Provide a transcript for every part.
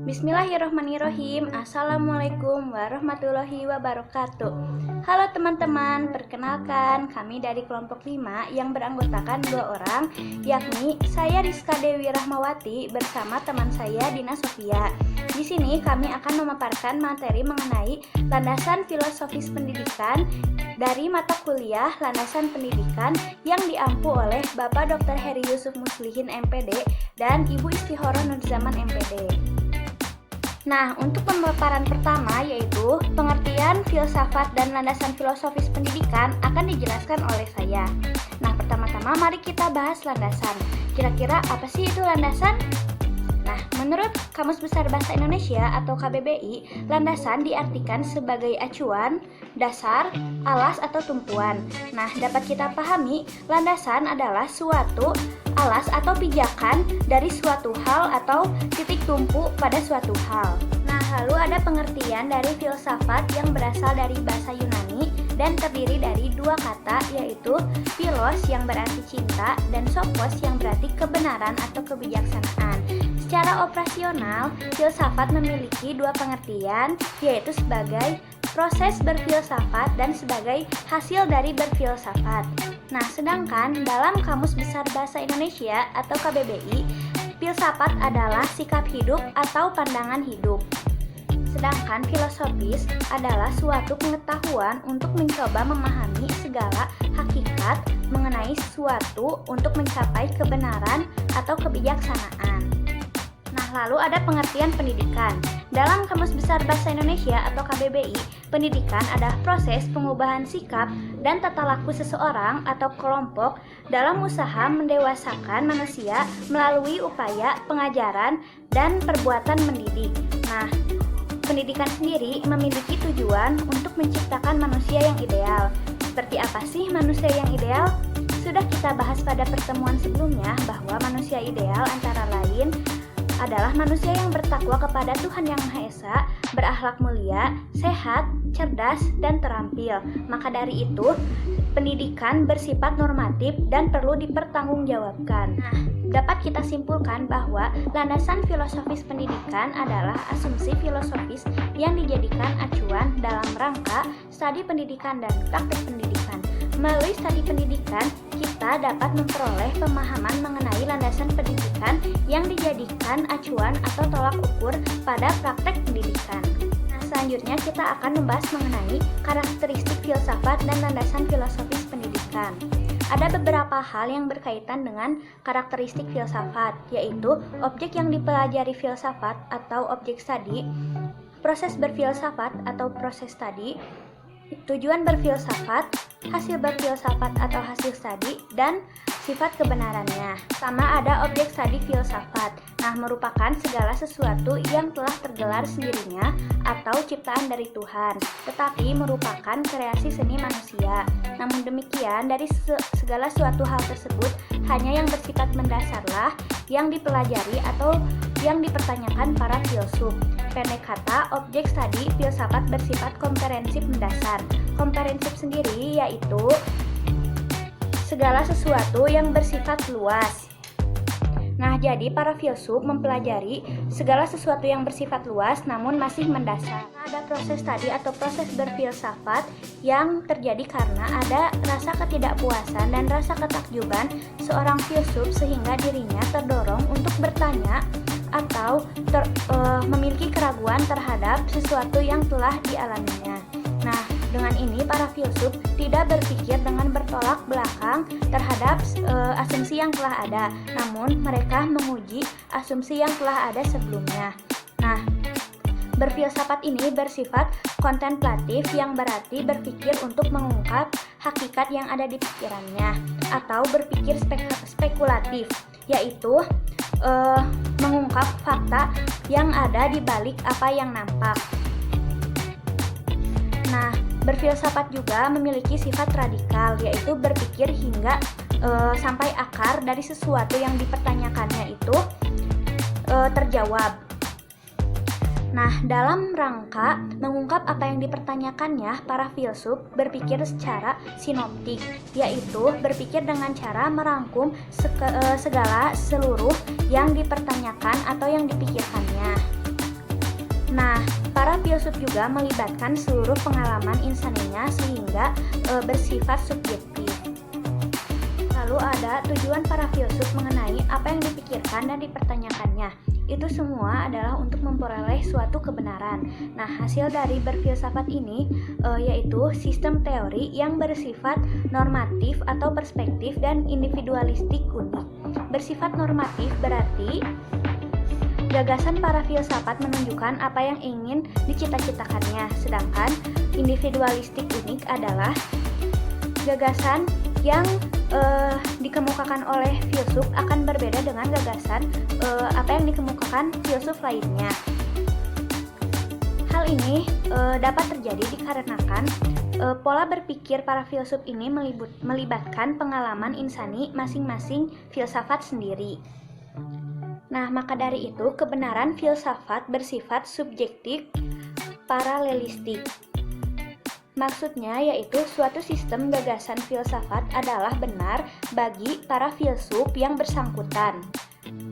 Bismillahirrahmanirrahim. Assalamualaikum warahmatullahi wabarakatuh. Halo teman-teman, perkenalkan kami dari kelompok 5 yang beranggotakan 2 orang, yakni saya Rizka Dewi Rahmawati bersama teman saya Dina Sofia. Di sini kami akan memaparkan materi mengenai landasan filosofis pendidikan dari mata kuliah landasan pendidikan yang diampu oleh Bapak Dr. Heri Yusuf Muslihin MPD dan Ibu Istihoroh Nurzaman MPD. Nah, untuk pemaparan pertama yaitu pengertian filsafat dan landasan filosofis pendidikan akan dijelaskan oleh saya. Nah, pertama-tama mari kita bahas landasan. Kira-kira apa sih itu landasan? Nah, menurut Kamus Besar Bahasa Indonesia atau KBBI, landasan diartikan sebagai acuan, dasar, alas atau tumpuan. Nah, dapat kita pahami, landasan adalah suatu alas atau pijakan dari suatu hal atau titik tumpu pada suatu hal. Nah, lalu ada pengertian dari filsafat yang berasal dari bahasa Yunani dan terdiri dari 2 kata, yaitu philos yang berarti cinta dan sophos yang berarti kebenaran atau kebijaksanaan. Secara operasional, filsafat memiliki 2 pengertian, yaitu sebagai proses berfilsafat dan sebagai hasil dari berfilsafat. Nah, sedangkan dalam Kamus Besar Bahasa Indonesia atau KBBI, filsafat adalah sikap hidup atau pandangan hidup. Sedangkan filosofis adalah suatu pengetahuan untuk mencoba memahami segala hakikat mengenai sesuatu untuk mencapai kebenaran atau kebijaksanaan. Nah, lalu ada pengertian pendidikan. Dalam Kamus Besar Bahasa Indonesia atau KBBI, pendidikan adalah proses pengubahan sikap dan tata laku seseorang atau kelompok dalam usaha mendewasakan manusia melalui upaya pengajaran dan perbuatan mendidik. Nah, pendidikan sendiri memiliki tujuan untuk menciptakan manusia yang ideal. Seperti apa sih manusia yang ideal? Sudah kita bahas pada pertemuan sebelumnya bahwa manusia ideal antara lain adalah manusia yang bertakwa kepada Tuhan Yang Maha Esa, berakhlak mulia, sehat, cerdas, dan terampil. Maka dari itu, pendidikan bersifat normatif dan perlu dipertanggungjawabkan. Nah, dapat kita simpulkan bahwa landasan filosofis pendidikan adalah asumsi filosofis yang dijadikan acuan dalam rangka studi pendidikan dan praktek pendidikan. Melalui studi pendidikan, kita dapat memperoleh pemahaman mengenai landasan pendidikan yang dijadikan acuan atau tolak ukur pada praktek pendidikan. Nah, selanjutnya kita akan membahas mengenai karakteristik filsafat dan landasan filosofis pendidikan. Ada beberapa hal yang berkaitan dengan karakteristik filsafat, yaitu objek yang dipelajari filsafat atau objek studi, proses berfilsafat atau proses studi, tujuan berfilsafat, hasil berfilsafat atau hasil studi, dan sifat kebenarannya. Sama ada objek studi filsafat. Nah, merupakan segala sesuatu yang telah tergelar sendirinya atau ciptaan dari Tuhan, tetapi merupakan kreasi seni manusia. Namun demikian, dari segala suatu hal tersebut, hanya yang bersifat mendasarlah yang dipelajari atau yang dipertanyakan para filsuf. Pendek kata, objek studi filsafat bersifat komprehensif mendasar. Komprehensif sendiri yaitu segala sesuatu yang bersifat luas. Nah, jadi para filsuf mempelajari segala sesuatu yang bersifat luas namun masih mendasar. Ada proses studi atau proses berfilsafat yang terjadi karena ada rasa ketidakpuasan dan rasa ketakjuban seorang filsuf sehingga dirinya terdorong untuk bertanya atau memiliki keraguan terhadap sesuatu yang telah dialaminya. Nah, dengan ini para filsuf tidak berpikir dengan bertolak belakang terhadap asumsi yang telah ada, namun mereka menguji asumsi yang telah ada sebelumnya. Nah, berfilsafat ini bersifat kontemplatif yang berarti berpikir untuk mengungkap hakikat yang ada di pikirannya, atau berpikir spekulatif, yaitu mengungkap fakta yang ada di balik apa yang nampak. Nah, berfilsafat juga memiliki sifat radikal, yaitu berpikir hingga sampai akar dari sesuatu yang dipertanyakannya itu terjawab. Nah, dalam rangka mengungkap apa yang dipertanyakannya, para filsuf berpikir secara sinoptik, yaitu berpikir dengan cara merangkum segala seluruh yang dipertanyakan atau yang dipikirkannya. Dalam filsuf juga melibatkan seluruh pengalaman insaninya sehingga bersifat subjektif. Lalu ada tujuan para filsuf mengenai apa yang dipikirkan dan dipertanyakannya. Itu semua adalah untuk memperoleh suatu kebenaran. Nah, hasil dari berfilsafat ini yaitu sistem teori yang bersifat normatif atau perspektif dan individualistik unik. Bersifat normatif berarti gagasan para filsafat menunjukkan apa yang ingin dicita-citakannya, sedangkan individualistik unik adalah gagasan yang dikemukakan oleh filsuf akan berbeda dengan gagasan apa yang dikemukakan filsuf lainnya. Hal ini dapat terjadi dikarenakan pola berpikir para filsuf ini melibatkan pengalaman insani masing-masing filsafat sendiri. Nah, maka dari itu kebenaran filsafat bersifat subjektif paralelistik. Maksudnya yaitu suatu sistem gagasan filsafat adalah benar bagi para filsuf yang bersangkutan,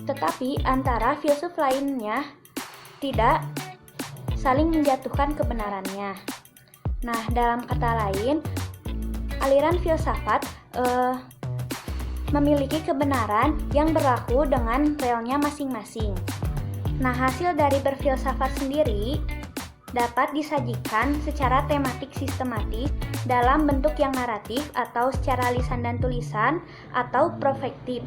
tetapi antara filsuf lainnya tidak saling menjatuhkan kebenarannya. Nah, dalam kata lain, aliran filsafat memiliki kebenaran yang berlaku dengan realnya masing-masing. Nah, hasil dari berfilsafat sendiri dapat disajikan secara tematik sistematis dalam bentuk yang naratif atau secara lisan dan tulisan atau profektif,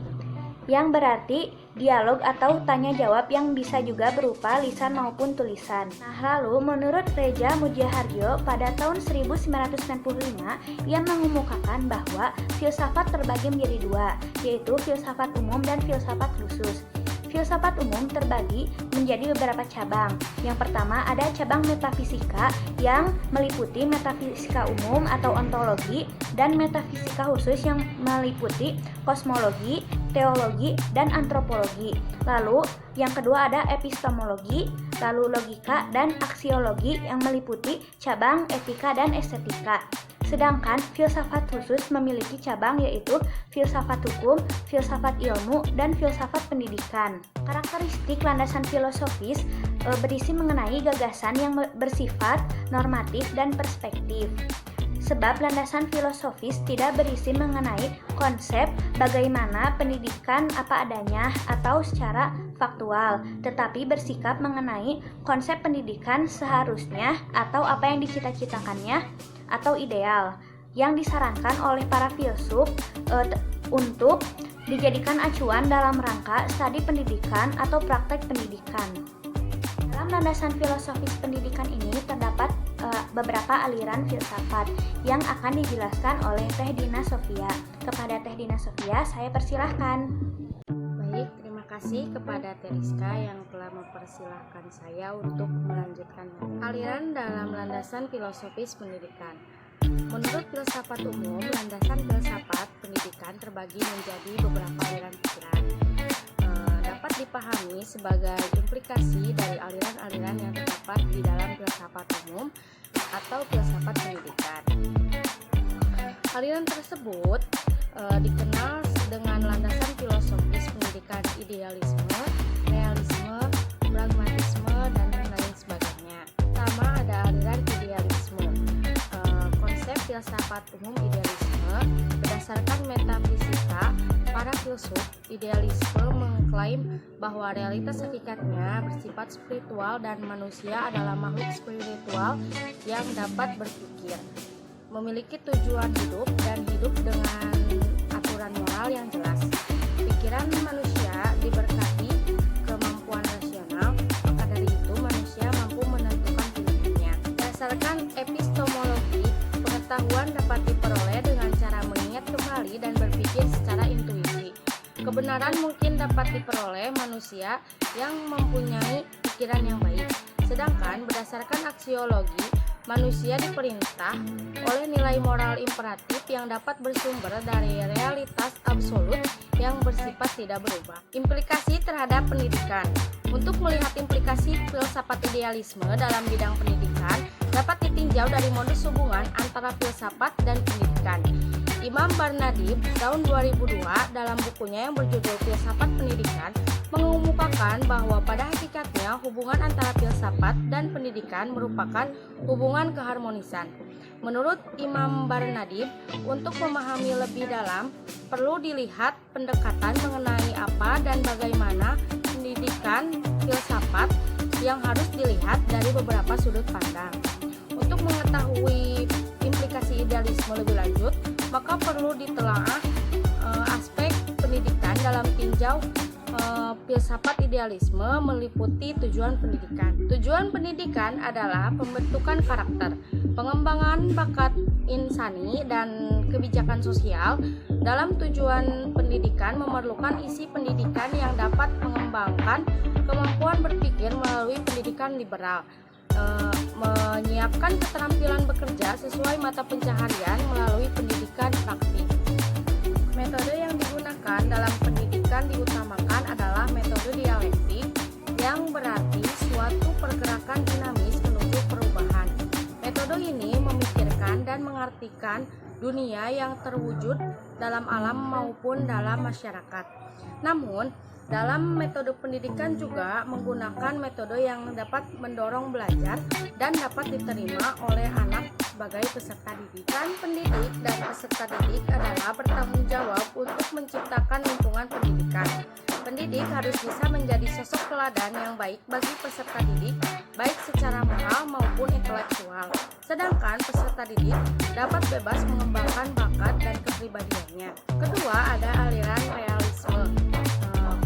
yang berarti dialog atau tanya jawab yang bisa juga berupa lisan maupun tulisan. Nah, lalu menurut Reja Mudjaharjo pada tahun 1995, ia mengemukakan bahwa filsafat terbagi menjadi dua, yaitu filsafat umum dan filsafat khusus. Filsafat umum terbagi menjadi beberapa cabang. Yang pertama ada cabang metafisika yang meliputi metafisika umum atau ontologi dan metafisika khusus yang meliputi kosmologi, teologi, dan antropologi. Lalu yang kedua ada epistemologi, lalu logika dan aksiologi yang meliputi cabang etika dan estetika. Sedangkan filsafat khusus memiliki cabang yaitu filsafat hukum, filsafat ilmu, dan filsafat pendidikan. Karakteristik landasan filosofis berisi mengenai gagasan yang bersifat normatif dan perspektif. Sebab landasan filosofis tidak berisi mengenai konsep bagaimana pendidikan apa adanya atau secara faktual, tetapi bersikap mengenai konsep pendidikan seharusnya atau apa yang dicita-citakannya atau ideal yang disarankan oleh para filsuf untuk dijadikan acuan dalam rangka studi pendidikan atau praktek pendidikan. Dalam landasan filosofis pendidikan ini terdapat beberapa aliran filsafat yang akan dijelaskan oleh Teh Dina Sofia. Kepada Teh Dina Sofia, saya persilahkan. Baik, terima kasih kepada Teriska yang telah mempersilahkan saya untuk melanjutkan aliran dalam landasan filosofis pendidikan. Menurut filsafat umum, landasan filsafat pendidikan terbagi menjadi beberapa aliran pikiran. Dapat dipahami sebagai implikasi dari aliran-aliran yang terdapat di dalam filsafat umum atau filsafat pendidikan. Aliran tersebut dikenal dengan landasan filosofis pendidikan idealisme, realisme, pragmatisme, dan lain sebagainya. Pertama ada aliran idealisme. Konsep filsafat umum idealisme berdasarkan metafisika para filsuf. Idealisme mengklaim bahwa realitas hakikatnya bersifat spiritual dan manusia adalah makhluk spiritual yang dapat berpikir, memiliki tujuan hidup dan hidup dengan aturan moral yang jelas. Pikiran manusia diberkati kemampuan rasional, maka dari itu manusia mampu menentukan pilihannya. Berdasarkan epistemologi, pengetahuan dapat diperoleh dengan cara mengingat kembali dan berpikir secara intuisi. Kebenaran mungkin dapat diperoleh manusia yang mempunyai pikiran yang baik. Sedangkan berdasarkan aksiologi, manusia diperintah oleh nilai moral imperatif yang dapat bersumber dari realitas absolut yang bersifat tidak berubah. Implikasi terhadap pendidikan. Untuk melihat implikasi filsafat idealisme dalam bidang pendidikan dapat ditinjau dari modus hubungan antara filsafat dan pendidikan. Imam Barnadib tahun 2002 dalam bukunya yang berjudul Filsafat Pendidikan mengemukakan bahwa pada hakikatnya hubungan antara filsafat dan pendidikan merupakan hubungan keharmonisan. Menurut Imam Barnadib, untuk memahami lebih dalam, perlu dilihat pendekatan mengenai apa dan bagaimana pendidikan filsafat yang harus dilihat dari beberapa sudut pandang. Untuk mengetahui implikasi idealisme lebih lanjut, maka perlu ditelaah aspek pendidikan dalam tinjau filsafat idealisme meliputi tujuan pendidikan. Tujuan pendidikan adalah pembentukan karakter, pengembangan bakat insani, dan kebijakan sosial. Dalam tujuan pendidikan memerlukan isi pendidikan yang dapat mengembangkan kemampuan berpikir melalui pendidikan liberal, menyiapkan keterampilan bekerja sesuai mata pencaharian melalui pendidikan praktik. Metode yang digunakan dalam pendidikan diutamakan adalah metode dialektik, yang berarti suatu pergerakan dinamis menuju perubahan. Metode ini memikirkan dan mengartikan dunia yang terwujud dalam alam maupun dalam masyarakat. Namun, dalam metode pendidikan juga menggunakan metode yang dapat mendorong belajar dan dapat diterima oleh anak sebagai peserta didik. Peran pendidik dan peserta didik adalah bertanggung jawab untuk menciptakan lingkungan pendidikan. Pendidik harus bisa menjadi sosok teladan yang baik bagi peserta didik, baik secara moral maupun intelektual. Sedangkan peserta didik dapat bebas mengembangkan bakat dan kepribadiannya. Kedua, ada aliran realisme.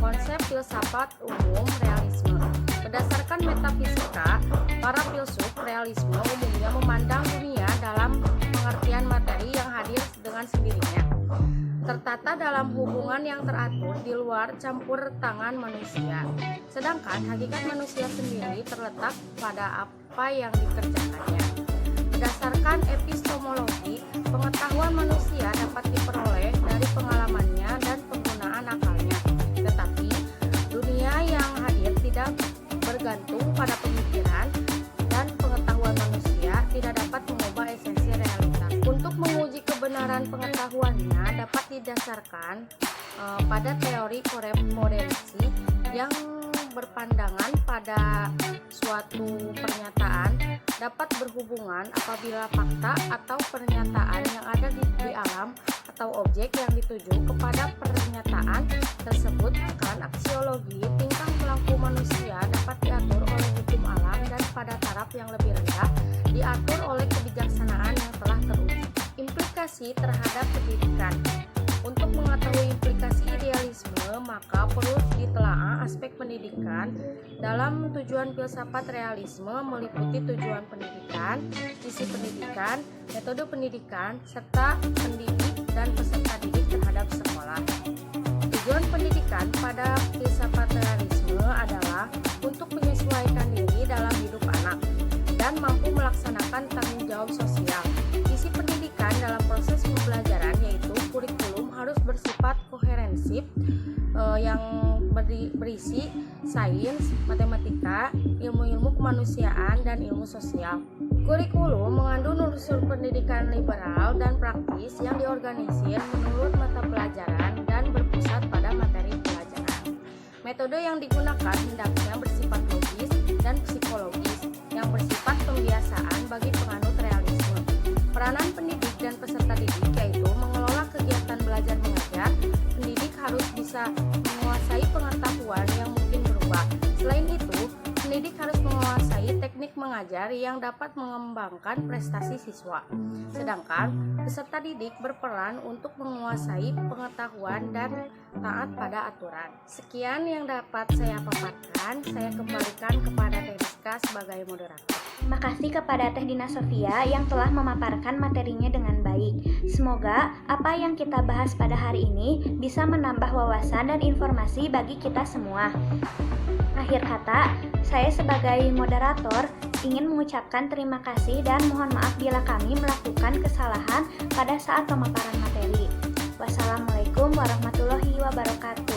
Konsep filsafat umum realisme. Berdasarkan metafisika, para filsuf realisme umumnya memandang dunia dalam pengertian materi yang hadir dengan sendirinya, tertata dalam hubungan yang teratur di luar campur tangan manusia. Sedangkan hakikat manusia sendiri terletak pada apa yang dikerjakannya. Berdasarkan epistemologi, pengetahuan manusia dapat diperoleh dari pengalamannya dan penggunaan akalnya. Tetapi dunia yang hadir tidak bergantung pada pemikiran dan pengetahuan manusia, tidak dapat mengubah esensi realitas. Untuk menguji kebenaran pengetahuannya dapat didasarkan pada teori korespondensi yang berpandangan pada suatu pernyataan dapat berhubungan apabila fakta atau pernyataan yang ada di alam atau objek yang dituju kepada pernyataan tersebut. Akan aksiologi tingkah laku manusia dapat diatur oleh hukum alam dan pada taraf yang lebih rendah diatur oleh kebijaksanaan yang telah teruji. Implikasi terhadap pendidikan. Untuk mengetahui implikasi idealisme, maka perlu ditelaah aspek pendidikan. Dalam tujuan filsafat realisme meliputi tujuan pendidikan, isi pendidikan, metode pendidikan, serta pendidik dan peserta didik terhadap sekolah. Tujuan pendidikan pada filsafat realisme adalah untuk menyesuaikan diri dalam hidup anak dan mampu melaksanakan tanggung jawab sosial. Isi pendidikan dalam proses pembelajaran yaitu kurikulum harus bersifat koherensif yang berisi sains, matematika, ilmu-ilmu kemanusiaan, dan ilmu sosial. Kurikulum mengandung unsur pendidikan liberal dan praktis yang diorganisir menurut mata pelajaran dan berpusat pada materi pelajaran. Metode yang digunakan hendaknya bersifat logis dan psikologis yang bersifat pembiasaan bagi penganut realisme. Peranan pendidik dan peserta didik yaitu mengelola kegiatan belajar mengajar. Pendidik harus bisa menguasai pengetahuan yang mungkin berubah. Selain itu, pendidik harus menguasai teknik mengajar yang dapat mengembangkan prestasi siswa. Sedangkan peserta didik berperan untuk menguasai pengetahuan dan taat pada aturan. Sekian yang dapat saya paparkan. Saya kembalikan kepada Teriska sebagai moderator. Terima kasih kepada Teh Dina Sofia yang telah memaparkan materinya dengan baik. Semoga apa yang kita bahas pada hari ini bisa menambah wawasan dan informasi bagi kita semua. Akhir kata, saya sebagai moderator ingin mengucapkan terima kasih dan mohon maaf bila kami melakukan kesalahan pada saat pemaparan materi. Wassalamualaikum warahmatullahi wabarakatuh.